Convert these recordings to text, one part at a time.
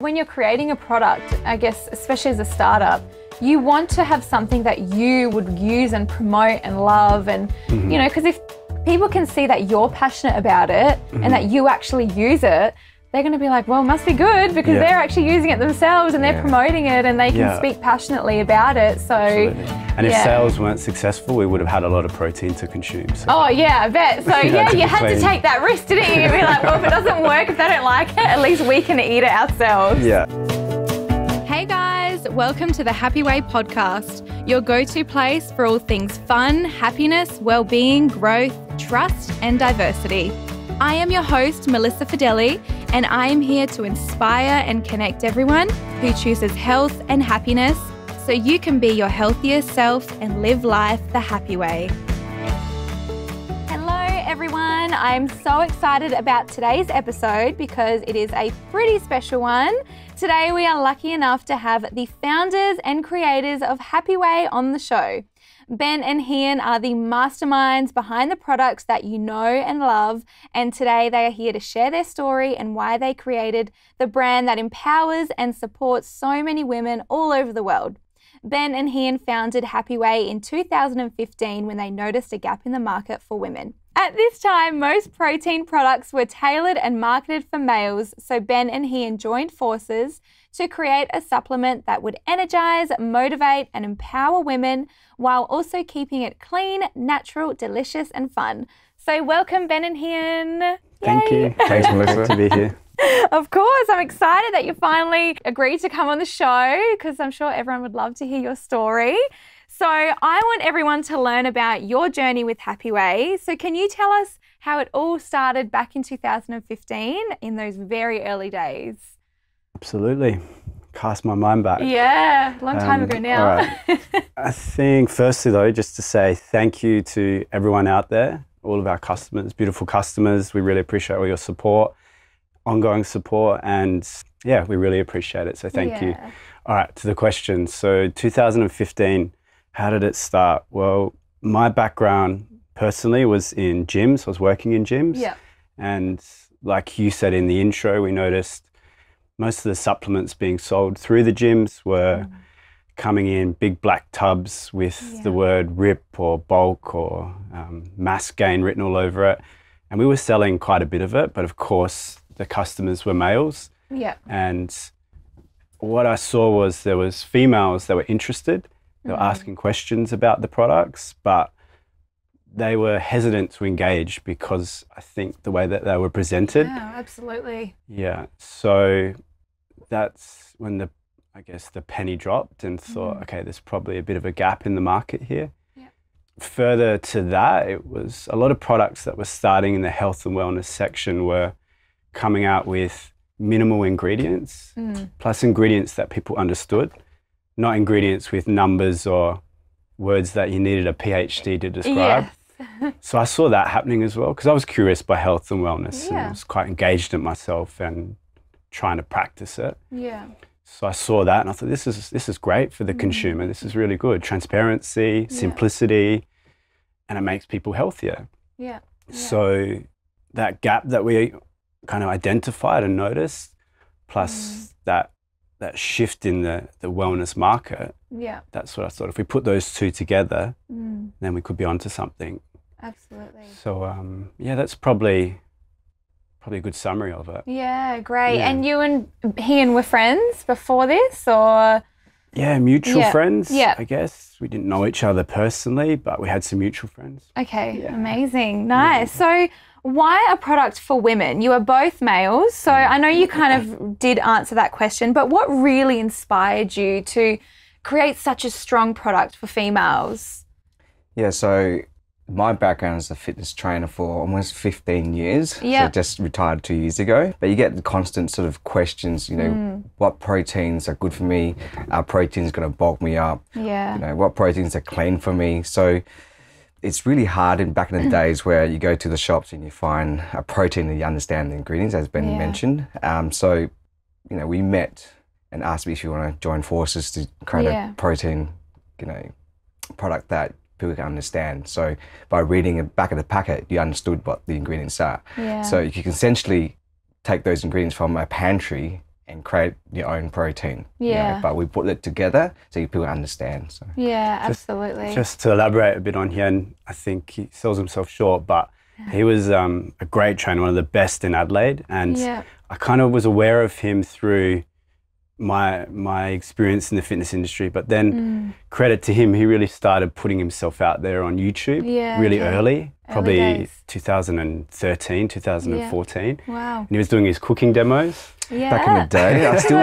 When you're creating a product, I guess, especially as a startup, you want to have something that you would use and promote and love. And, you know, because if people can see that you're passionate about it and that you actually use it, they're going to be like, well, it must be good because they're actually using it themselves and they're promoting it and they can speak passionately about it. So, and if sales weren't successful, we would have had a lot of protein to consume. So. Oh yeah, I bet. So you had to take that risk, didn't you? You'd be like, well, if it doesn't work, if they don't like it, at least we can eat it ourselves. Yeah. Hey guys, welcome to the Happy Way podcast, your go-to place for all things fun, happiness, well-being, growth, trust, and diversity. I am your host, Melissa Fideli, and I am here to inspire and connect everyone who chooses health and happiness so you can be your healthiest self and live life the happy way. Hello, everyone. I'm so excited about today's episode because it is a pretty special one. Today, we are lucky enough to have the founders and creators of Happy Way on the show. Ben and Hien are the masterminds behind the products that you know and love, and today they are here to share their story and why they created the brand that empowers and supports so many women all over the world. Ben and Hien founded Happy Way in 2015 when they noticed a gap in the market for women. At this time, most protein products were tailored and marketed for males, so Ben and Hien joined forces to create a supplement that would energize, motivate, and empower women while also keeping it clean, natural, delicious, and fun. So welcome, Ben and Hien. Thank you. Thanks, Melissa, to be here. Of course, I'm excited that you finally agreed to come on the show because I'm sure everyone would love to hear your story. So I want everyone to learn about your journey with Happy Way. So can you tell us how it all started back in 2015 in those very early days? Absolutely. Cast my mind back. Yeah, long time ago now. All right. I think firstly though, just to say thank you to everyone out there, all of our customers, beautiful customers. We really appreciate all your support, ongoing support, and yeah, we really appreciate it. So thank you. All right, to the question. So 2015, how did it start? Well, my background personally was in gyms. I was working in gyms. Yeah. And like you said in the intro, we noticed most of the supplements being sold through the gyms were coming in big black tubs with the word RIP or bulk or mass gain written all over it. And we were selling quite a bit of it, but of course the customers were males. Yeah. And what I saw was there was females that were interested. They were asking questions about the products, but they were hesitant to engage because I think the way that they were presented. Yeah, absolutely. Yeah, so that's when I guess the penny dropped and thought, okay, there's probably a bit of a gap in the market here. Yeah. Further to that, it was a lot of products that were starting in the health and wellness section were coming out with minimal ingredients, plus ingredients that people understood, not ingredients with numbers or words that you needed a PhD to describe. Yes. So I saw that happening as well because I was curious by health and wellness and I was quite engaged in it myself and trying to practice it. Yeah. So I saw that and I thought, this is great for the consumer. This is really good. Transparency, simplicity, and it makes people healthier. Yeah. So that gap that we kind of identified and noticed, plus that shift in the wellness market, that's what I thought. If we put those two together, then we could be onto something. Absolutely. So yeah, that's probably a good summary of it. Yeah, great. Yeah. And you and Hien were friends before this, or? Yeah, mutual friends, I guess. We didn't know each other personally, but we had some mutual friends. Okay, amazing. Nice. So why a product for women? You are both males, so I know you kind of did answer that question, but what really inspired you to create such a strong product for females? Yeah, so my background is a fitness trainer for almost 15 years. So just retired 2 years ago. But you get the constant sort of questions, you know, what proteins are good for me? Are proteins going to bulk me up? Yeah. You know, what proteins are clean for me? So it's really hard back in the days where you go to the shops and you find a protein and you understand the ingredients, as Ben mentioned. So, you know, we met and asked me if you want to join forces to create a protein, you know, product that people can understand. So by reading the back of the packet, you understood what the ingredients are. So you can essentially take those ingredients from a pantry and create your own protein. Yeah. But we put it together so people understand. So. Yeah, absolutely. Just to elaborate a bit on Hien, I think he sells himself short, but he was a great trainer, one of the best in Adelaide. And I kind of was aware of him through my experience in the fitness industry, but then credit to him, he really started putting himself out there on YouTube really early, probably days. 2013, 2014. Wow. And he was doing his cooking demos. Back in the day, I still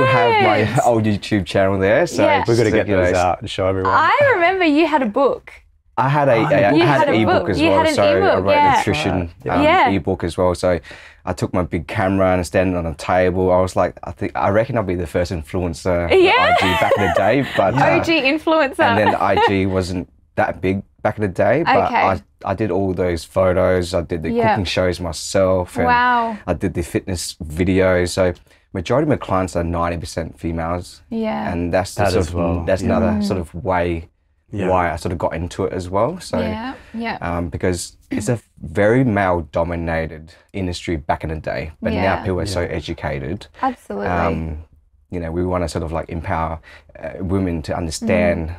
have my old YouTube channel there. So we've got to get those out and show everyone. I remember you had a book. I had an ebook as well. So I wrote a nutrition ebook as well. So I took my big camera and standing on a table. I was like, I reckon I'll be the first influencer on IG back in the day. But OG influencer. And then IG wasn't that big back in the day. But I did all those photos. I did the cooking shows myself. And I did the fitness videos. So majority of my clients are 90% females. Yeah. And that's another sort of way why I sort of got into it as well. So, because it's a very male-dominated industry back in the day, but now people are so educated. Absolutely. You know, we want to sort of like empower women to understand,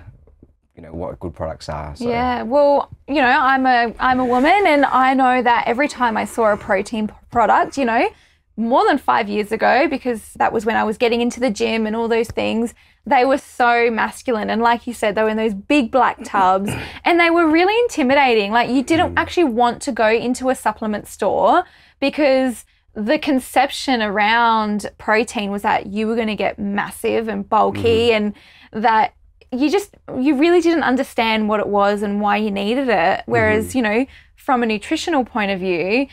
you know, what good products are. So. Yeah. Well, you know, I'm a woman, and I know that every time I saw a protein product, you know, more than 5 years ago, because that was when I was getting into the gym and all those things, they were so masculine. And like you said, they were in those big black tubs and they were really intimidating. Like you didn't actually want to go into a supplement store because the conception around protein was that you were going to get massive and bulky and that you really didn't understand what it was and why you needed it. Whereas, you know, from a nutritional point of view,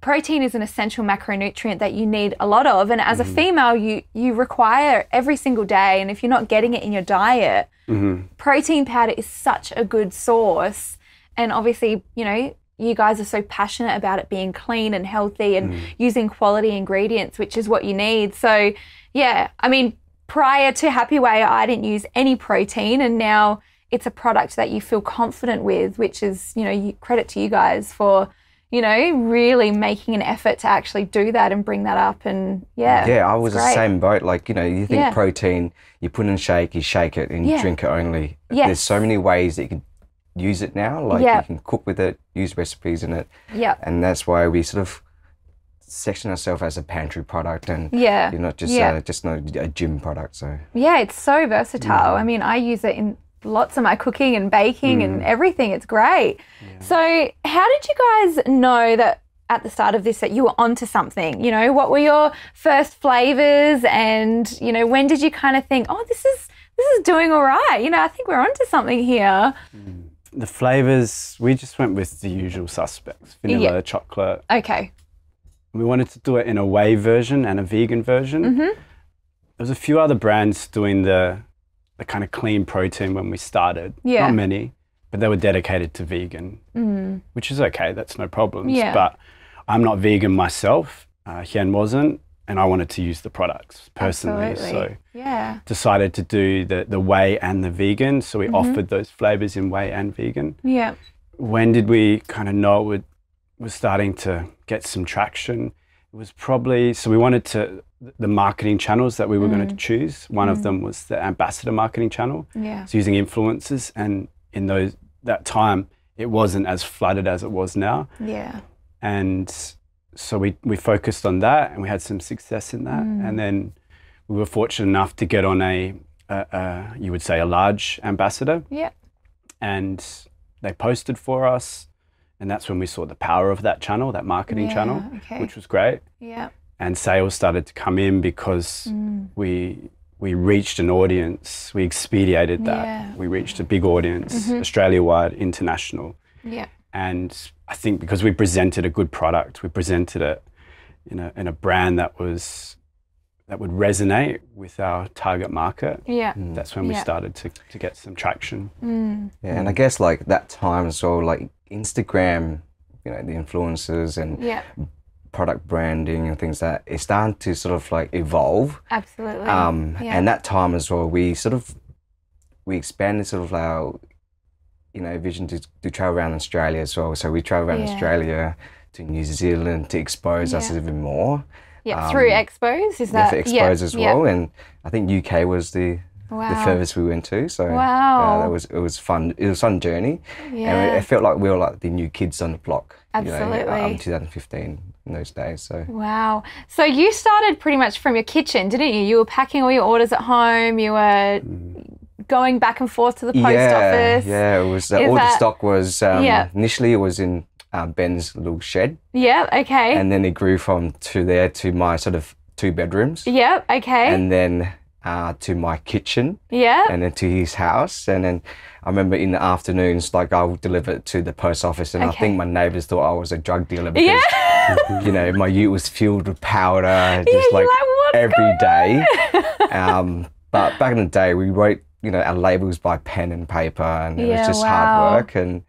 protein is an essential macronutrient that you need a lot of. And as a female, you require every single day. And if you're not getting it in your diet, protein powder is such a good source. And obviously, you know, you guys are so passionate about it being clean and healthy and using quality ingredients, which is what you need. So, yeah, I mean, prior to Happy Way, I didn't use any protein. And now it's a product that you feel confident with, which is, you know, credit to you guys for, you know, really making an effort to actually do that and bring that up. And I was the same boat. Like, you know, you think protein, you put in a shake, you shake it and you drink it only. There's so many ways that you can use it now. Like you can cook with it, use recipes in it. And that's why we sort of section ourselves as a pantry product, and you're not just a gym product. So it's so versatile. I mean, I use it in lots of my cooking and baking and everything. It's great. So how did you guys know that at the start of this that you were onto something? You know, what were your first flavors, and you know, when did you kind of think, oh, this is doing all right, you know, I think we're onto something here? The flavors, we just went with the usual suspects: vanilla, chocolate. Okay. We wanted to do it in a whey version and a vegan version. There was a few other brands doing the kind of clean protein when we started. Not many, but they were dedicated to vegan, which is okay. That's no problems. But I'm not vegan myself. Hien wasn't, and I wanted to use the products personally. Absolutely. So decided to do the whey and the vegan. So we offered those flavors in whey and vegan. When did we kind of know it was starting to get some traction? It was probably, so we wanted the marketing channels that we were going to choose. One of them was the ambassador marketing channel. So using influencers, and in that time, it wasn't as flooded as it was now. And so we focused on that, and we had some success in that. And then we were fortunate enough to get on you would say a large ambassador. And they posted for us. And that's when we saw the power of that channel, that marketing channel, which was great. And sales started to come in because we reached an audience. We expedited that. We reached a big audience, Australia-wide, international. And I think because we presented a good product, we presented it in a brand that would resonate with our target market. That's when we started to get some traction. And I guess like that time as well, like Instagram, you know, the influencers and product branding and things that it's starting to sort of like evolve. Absolutely. And that time as well, we expanded sort of our, you know, vision to travel around Australia as well. So we travel around Australia to New Zealand to expose us even more. Yeah, through expos, is that? Yeah, for expos as well. And I think UK was the furthest we went to. So it was fun. It was a fun journey. Yeah. And it felt like we were like the new kids on the block. Absolutely. You know, 2015 in those days. So wow. So you started pretty much from your kitchen, didn't you? You were packing all your orders at home. You were going back and forth to the post office. Yeah, it was all the stock was initially it was in Ben's little shed. Yeah, okay. And then it grew from there to my sort of 2 bedrooms. Yeah, okay. And then to my kitchen. Yeah. And then to his house. And then I remember in the afternoons, like I would deliver it to the post office, and I think my neighbours thought I was a drug dealer because, you know, my ute was filled with powder just like every day. But back in the day, we wrote, you know, our labels by pen and paper, and it was just hard work. And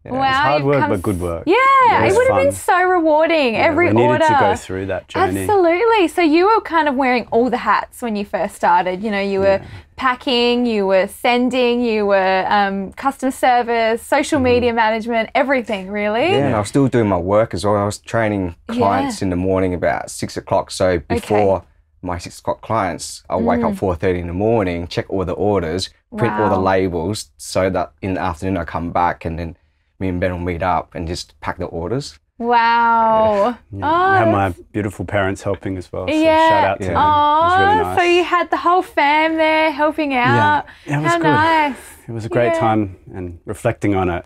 you know, wow, it's hard work, but good work. Yeah, it would have been so rewarding. Every we order. needed to go through that journey. Absolutely. So you were kind of wearing all the hats when you first started. You know, you were packing, you were sending, you were customer service, social media management, everything really. Yeah, and I was still doing my work as well. I was training clients in the morning about 6 o'clock. So before my 6 o'clock clients, I'll wake up 4:30 in the morning, check all the orders, print all the labels, so that in the afternoon I come back and then me and Ben will meet up and just pack the orders. Wow. Yeah. I had my beautiful parents helping as well. So shout out to them. It was really nice. So you had the whole fam there helping out. Yeah, it was How good. nice. It was a great time, and reflecting on it,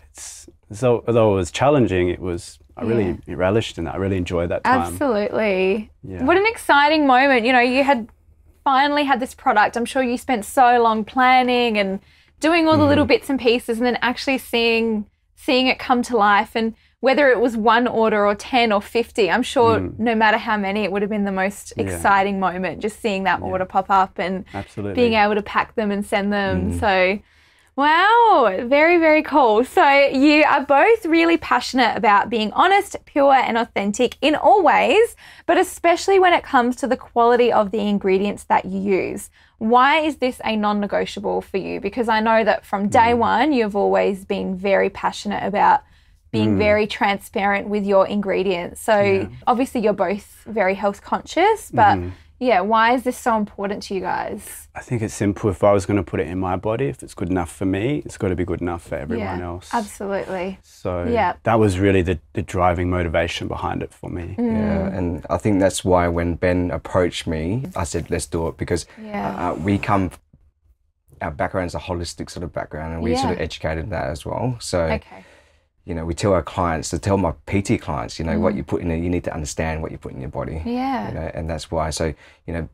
although it was challenging, I really relished in that. I really enjoyed that time. Absolutely. Yeah. What an exciting moment. You know, you had finally had this product. I'm sure you spent so long planning and doing all the little bits and pieces, and then actually seeing it come to life. And whether it was 1 order or 10 or 50, I'm sure no matter how many, it would have been the most exciting moment, just seeing that order pop up and being able to pack them and send them. So, wow, very, very cool. So you are both really passionate about being honest, pure and authentic in all ways, but especially when it comes to the quality of the ingredients that you use. Why is this a non-negotiable for you? Because I know that from day one, you've always been very passionate about being very transparent with your ingredients. So obviously you're both very health conscious, but why is this so important to you guys? I think it's simple. If I was going to put it in my body, if it's good enough for me, it's got to be good enough for everyone else. Absolutely. So that was really the driving motivation behind it for me. Yeah, and I think that's why when Ben approached me, I said, let's do it, because our background is a holistic sort of background, and we sort of educated that as well. So you know, we tell our clients, to tell my PT clients, you know, what you put in there, you need to understand what you put in your body. Yeah. You know, and that's why. So, you know,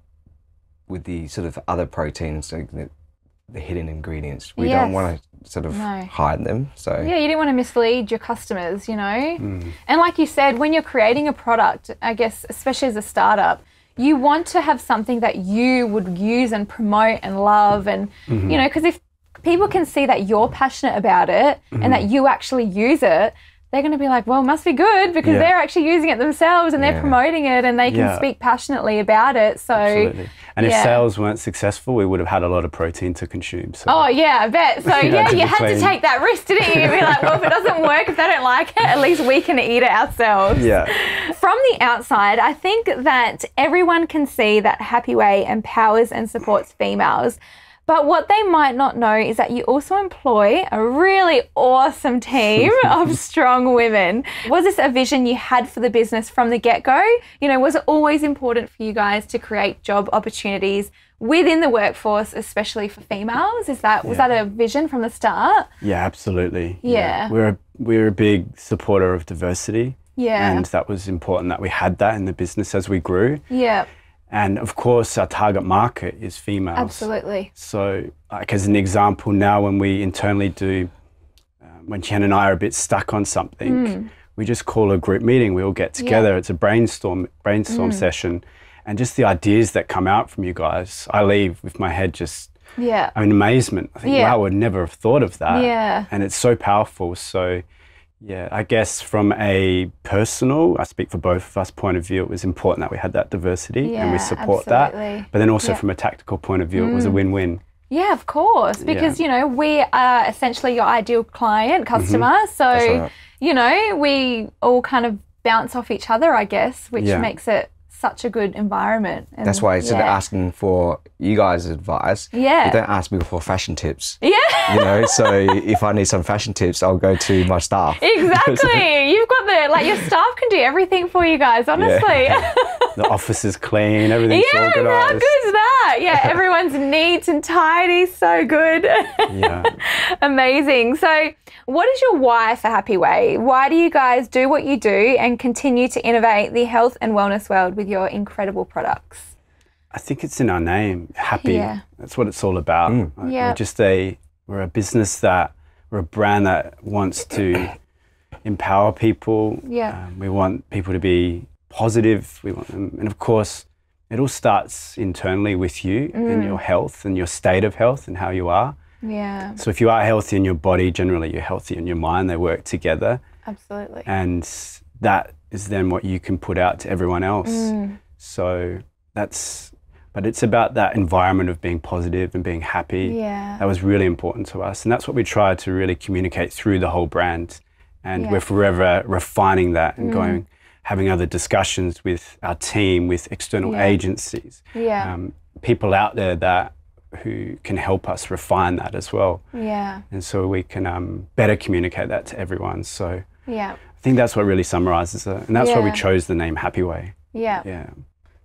with the sort of other proteins, like the hidden ingredients, we don't want to sort of hide them. So yeah, you didn't want to mislead your customers, you know. And like you said, when you're creating a product, I guess, especially as a startup, you want to have something that you would use and promote and love, and you know, because if people can see that you're passionate about it and that you actually use it, they're going to be like, well, it must be good, because they're actually using it themselves and they're promoting it and they can speak passionately about it. So, absolutely. And if sales weren't successful, we would have had a lot of protein to consume. So. Oh, yeah, I bet. So, you had to take that risk, didn't you? You'd be like, well, if it doesn't work, if they don't like it, at least we can eat it ourselves. Yeah. From the outside, I think that everyone can see that Happy Way empowers and supports females. But what they might not know is that you also employ a really awesome team of strong women. Was this a vision you had for the business from the get-go? You know, was it always important for you guys to create job opportunities within the workforce, especially for females? Was that a vision from the start? Yeah, absolutely. Yeah. We're a big supporter of diversity. Yeah. And that was important that we had that in the business as we grew. Yeah. And of course, our target market is females. Absolutely. So, like as an example, now when we internally do, when Hien and I are a bit stuck on something, we just call a group meeting. We all get together. It's a brainstorm session, and just the ideas that come out from you guys, I leave with my head just in amazement. I think, wow, I would never have thought of that. Yeah. And it's so powerful. So. Yeah, I guess from a personal, I speak for both of us, point of view, it was important that we had that diversity and we support that. But then also from a tactical point of view, it was a win-win. Yeah, of course, because, you know, we are essentially your ideal client, customer. So, you know, we all kind of bounce off each other, I guess, which makes it such a good environment. And that's why instead of asking for you guys' advice, you don't ask me for fashion tips. Yeah. You know, so if I need some fashion tips, I'll go to my staff. Exactly. You've got your staff can do everything for you guys, honestly. Yeah. The office is clean, everything's organized. How good is that? Yeah, everyone's neat and tidy, so good. Yeah. Amazing. So what is your why for Happy Way? Why do you guys do what you do and continue to innovate the health and wellness world with your incredible products? I think it's in our name, happy. Yeah. That's what it's all about. We're a business we're a brand that wants to empower people. Yeah. We want people to be positive. We want them, and of course, it all starts internally with you and your health and your state of health and how you are. Yeah. So if you are healthy in your body, generally you're healthy in your mind. They work together. Absolutely. And that is then what you can put out to everyone else. So but it's about that environment of being positive and being happy. Yeah. That was really important to us. And that's what we try to really communicate through the whole brand. And we're forever refining that and having other discussions with our team, with external agencies, people out there who can help us refine that as well. Yeah. And so we can better communicate that to everyone. So I think that's what really summarizes it. And that's why we chose the name Happy Way. Yeah. Yeah.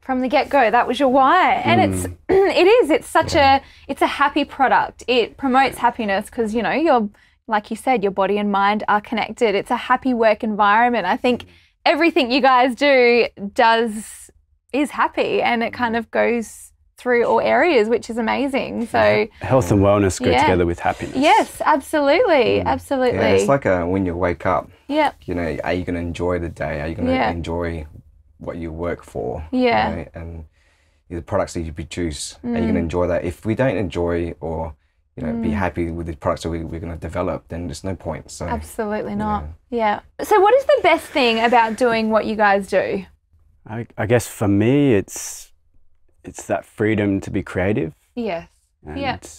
From the get-go, that was your why. And it's such a happy product. It promotes happiness because, like you said, your body and mind are connected. It's a happy work environment. I think everything you guys do is happy, and it kind of goes through all areas, which is amazing. So health and wellness go together with happiness. Yes, absolutely. Absolutely. Yeah, it's like when you wake up, are you going to enjoy the day? Are you going to enjoy what you work for? Yeah. Right? And the products that you produce, are you going to enjoy that? If we don't enjoy or be happy with the products that we're going to develop, then there's no point. So absolutely not. Yeah. So what is the best thing about doing what you guys do? I guess for me, it's that freedom to be creative. Yes. And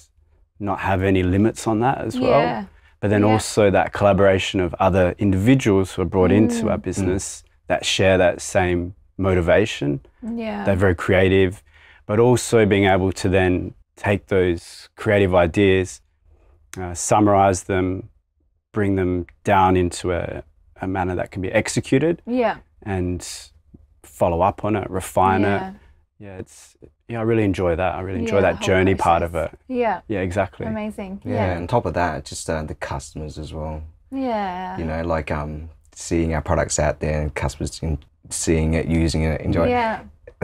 not have any limits on that as well. Yeah. But then also that collaboration of other individuals who are brought into our business that share that same motivation. Yeah. They're very creative, but also being able to then take those creative ideas, summarize them, bring them down into a manner that can be executed. Yeah. And follow up on it, refine it. Yeah, I really enjoy that. I really enjoy that journey part of it. Yeah. Yeah, exactly. Amazing. Yeah, and on top of that, just the customers as well. Yeah. Like seeing our products out there and customers seeing it, using it, enjoying it.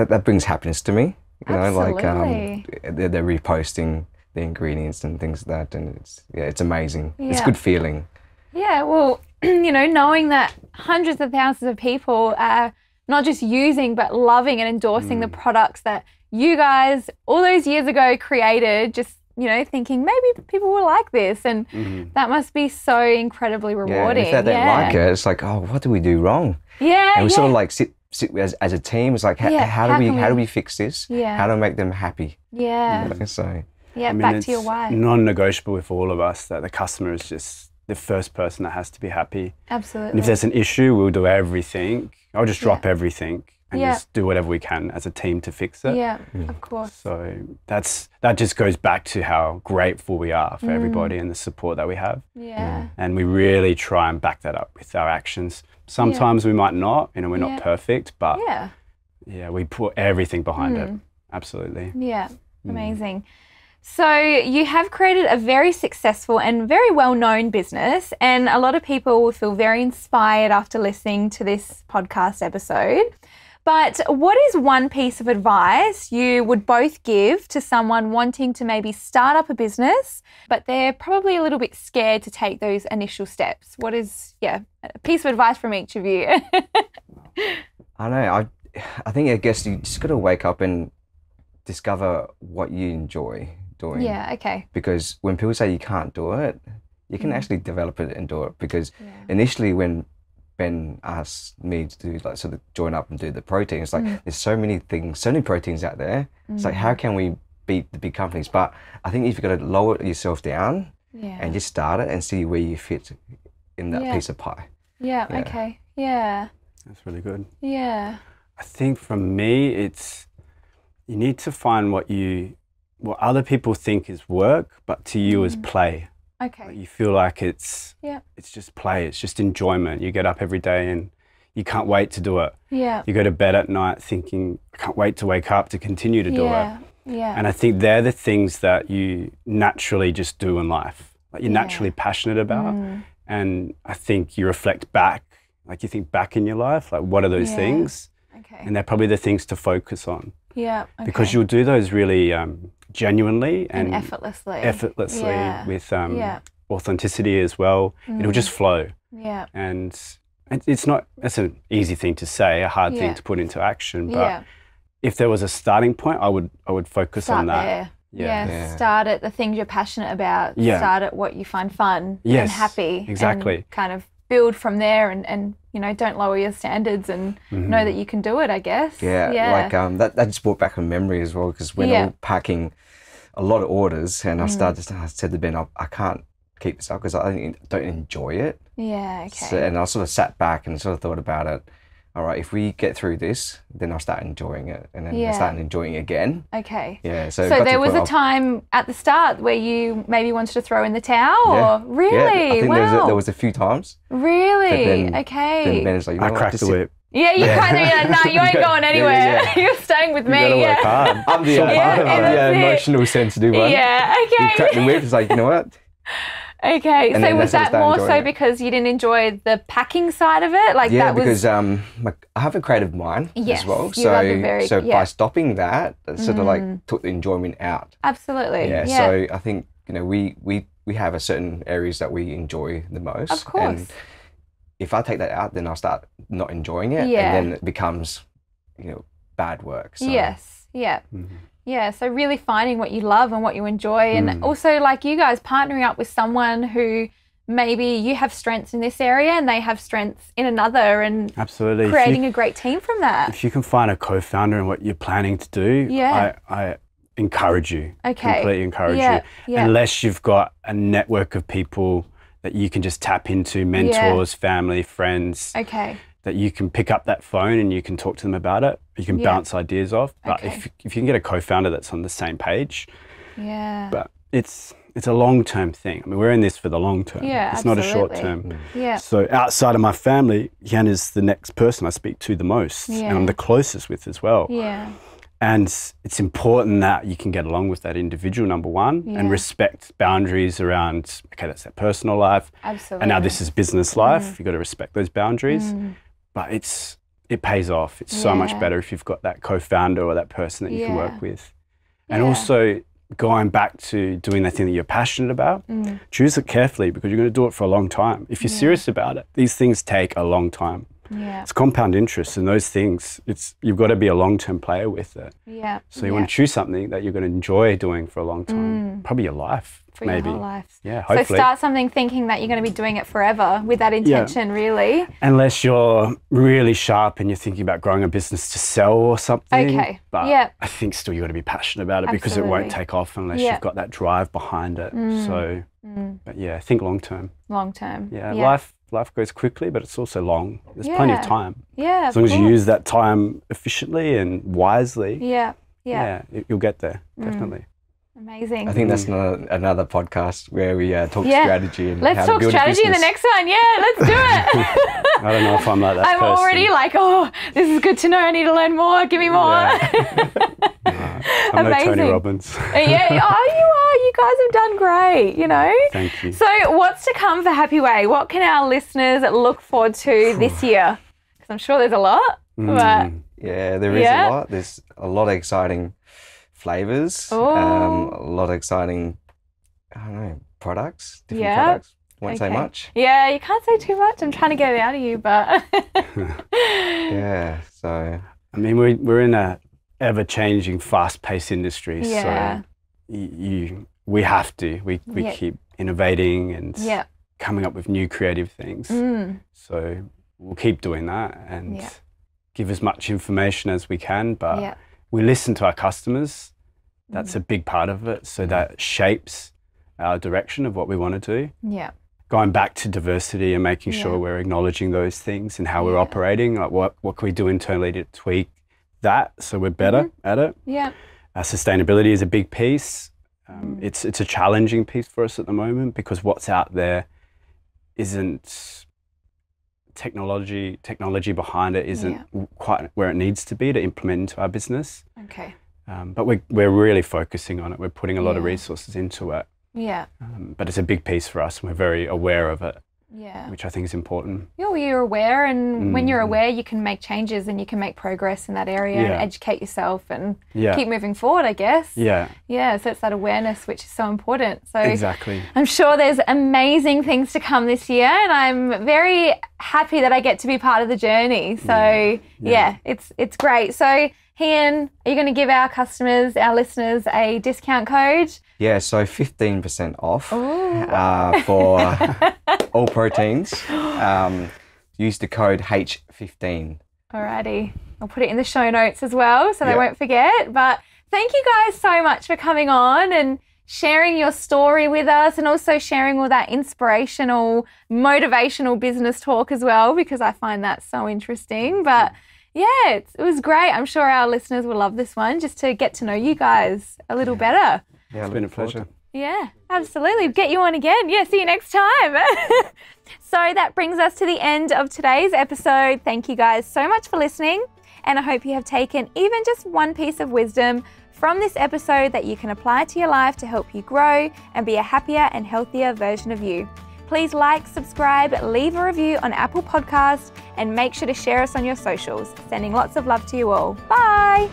That brings happiness to me. Absolutely. They're reposting the ingredients and things like that, and it's amazing. It's a good feeling. Yeah, well, knowing that hundreds of thousands of people are not just using but loving and endorsing the products that you guys all those years ago created, just thinking maybe people will like this, and that must be so incredibly rewarding. Yeah, if they don't like it, it's like, oh, what do we do wrong? Yeah, and we sort of like sit as a team. It's like, how do we fix this? Yeah, how do we make them happy? Yeah. So back to your why. Non-negotiable with all of us that the customer is just the first person that has to be happy. Absolutely. And if there's an issue, we'll do everything. I'll just drop everything and just do whatever we can as a team to fix it. Yeah, of course. So that just goes back to how grateful we are for everybody and the support that we have. Yeah. And we really try and back that up with our actions. Sometimes we might not, we're not perfect, but we put everything behind it. Absolutely. Yeah, amazing. So you have created a very successful and very well-known business, and a lot of people will feel very inspired after listening to this podcast episode. But what is one piece of advice you would both give to someone wanting to maybe start up a business, but they're probably a little bit scared to take those initial steps? What is, a piece of advice from each of you? I know. I think, I guess you just got to wake up and discover what you enjoy doing. Yeah, okay. Because when people say you can't do it, you can actually develop it and do it. Because initially when Ben asked me to do sort of join up and do the protein, it's like there's so many things, so many proteins out there. It's like, how can we beat the big companies? But I think if you've got to lower yourself down and just start it and see where you fit in that piece of pie. Yeah, okay. Yeah. That's really good. Yeah. I think for me, it's you need to find what other people think is work, but to you is play. Okay. Like you feel like it's just play, it's just enjoyment. You get up every day and you can't wait to do it. Yeah. You go to bed at night thinking, I can't wait to wake up to continue to do it. Yeah. And I think they're the things that you naturally just do in life, like you're naturally passionate about. And I think you reflect back, like you think back in your life, like what are those things? Okay. And they're probably the things to focus on. Yeah. Okay. Because you'll do those really genuinely and effortlessly. With authenticity as well. It'll just flow. Yeah. And it's an easy thing to say, a hard thing to put into action. But if there was a starting point, I would focus on that. There. Yeah. Start at the things you're passionate about. Start at what you find fun and happy. Exactly. And kind of build from there and don't lower your standards and know that you can do it, I guess. Like that just brought back a memory as well, because when I was packing a lot of orders and I said to Ben, I can't keep this up because I don't enjoy it. Yeah, okay. So, and I sort of sat back and sort of thought about it. All right, if we get through this, then I'll start enjoying it, and then I start enjoying it again. Okay. Yeah. So there was a time at the start where you maybe wanted to throw in the towel, or really? Yeah, I think there was a few times. Really? Then okay. Ben was like, I cracked the whip. Yeah, you kind of, no, you ain't going anywhere. You're staying with me. You gotta work hard. I'm the emotional sensitive one. Yeah, okay. You crack the whip, it's like, you know what? Okay, so was that more so because you didn't enjoy the packing side of it? Like that was because I have a creative mind as well. So by stopping that, it sort of like took the enjoyment out. Absolutely. Yeah. So I think we have a certain areas that we enjoy the most. Of course. And if I take that out, then I'll start not enjoying it, Yeah. and then it becomes bad work. So. Yes. Yeah. Yeah, so really finding what you love and what you enjoy, and also like you guys partnering up with someone who maybe you have strengths in this area and they have strengths in another, and absolutely creating a great team from that. If you can find a co-founder in what you're planning to do, I encourage you, completely encourage you, unless you've got a network of people that you can just tap into, mentors, family, friends. Okay. That you can pick up that phone and you can talk to them about it. You can bounce ideas off. But if you can get a co-founder that's on the same page, but it's a long-term thing. I mean, we're in this for the long term. Yeah, it's not a short term. Yeah. So outside of my family, Hien is the next person I speak to the most, and I'm the closest with as well. Yeah. And it's important that you can get along with that individual, number one, and respect boundaries around, okay, that's their personal life. Absolutely. And now this is business life. You've got to respect those boundaries. But it pays off. It's so much better if you've got that co-founder or that person that you can work with. And also going back to doing that thing that you're passionate about, choose it carefully because you're going to do it for a long time. If you're serious about it, these things take a long time. Yeah. It's compound interest, and those things, you've got to be a long-term player with it. Yeah. So you want to choose something that you're going to enjoy doing for a long time, probably your life, for maybe. Your whole life. Yeah, hopefully. So start something thinking that you're going to be doing it forever with that intention, really. Unless you're really sharp and you're thinking about growing a business to sell or something. Okay. But I think still you've got to be passionate about it because it won't take off unless you've got that drive behind it. So, but think long-term. Long-term. Yeah, life goes quickly, but it's also long. There's plenty of time. Yeah, as long as you use that time efficiently and wisely. Yeah, you'll get there, definitely. Amazing. I think that's another podcast where we talk strategy and let's how to talk build strategy a in the next one. Yeah, let's do it. I don't know if I'm like that person. I'm already like, oh, this is good to know. I need to learn more. Give me more. I'm no Tony Robbins. Yeah, you are. You guys have done great, Thank you. So what's to come for Happy Way? What can our listeners look forward to this year? Because I'm sure there's a lot. But yeah, there is a lot. There's a lot of exciting flavours, a lot of exciting, products, different products. Won't say much. Yeah, you can't say too much. I'm trying to get it out of you, but... yeah, so... I mean, we're in a ever-changing, fast-paced industry, so we have to. We keep innovating and coming up with new creative things. So we'll keep doing that and give as much information as we can, but we listen to our customers. That's a big part of it. So that shapes our direction of what we want to do. Yeah. going back to diversity and making sure we're acknowledging those things and how we're operating. Like what can we do internally to tweak that so we're better at it? Yeah. Sustainability is a big piece. It's a challenging piece for us at the moment because what's out there isn't technology behind it isn't quite where it needs to be to implement into our business. Okay. But we're really focusing on it. We're putting a lot of resources into it. Yeah. But it's a big piece for us and we're very aware of it. Yeah. Which I think is important. Yeah, well, you're aware, and when you're aware, you can make changes and you can make progress in that area and educate yourself and keep moving forward, I guess. Yeah. Yeah, so it's that awareness which is so important. So exactly. I'm sure there's amazing things to come this year, and I'm very happy that I get to be part of the journey. So it's great. So Hien, are you going to give our customers, our listeners, a discount code? Yeah, so 15% off for all proteins. Use the code H15. Alrighty. I'll put it in the show notes as well so they won't forget. But thank you guys so much for coming on and sharing your story with us, and also sharing all that inspirational, motivational business talk as well, because I find that so interesting. But yeah, it was great. I'm sure our listeners will love this one, just to get to know you guys a little better. Yeah, it's been a pleasure. Yeah, absolutely. Get you on again. Yeah, see you next time. So that brings us to the end of today's episode. Thank you guys so much for listening, and I hope you have taken even just one piece of wisdom from this episode that you can apply to your life to help you grow and be a happier and healthier version of you. Please like, subscribe, leave a review on Apple Podcasts, and make sure to share us on your socials. Sending lots of love to you all. Bye.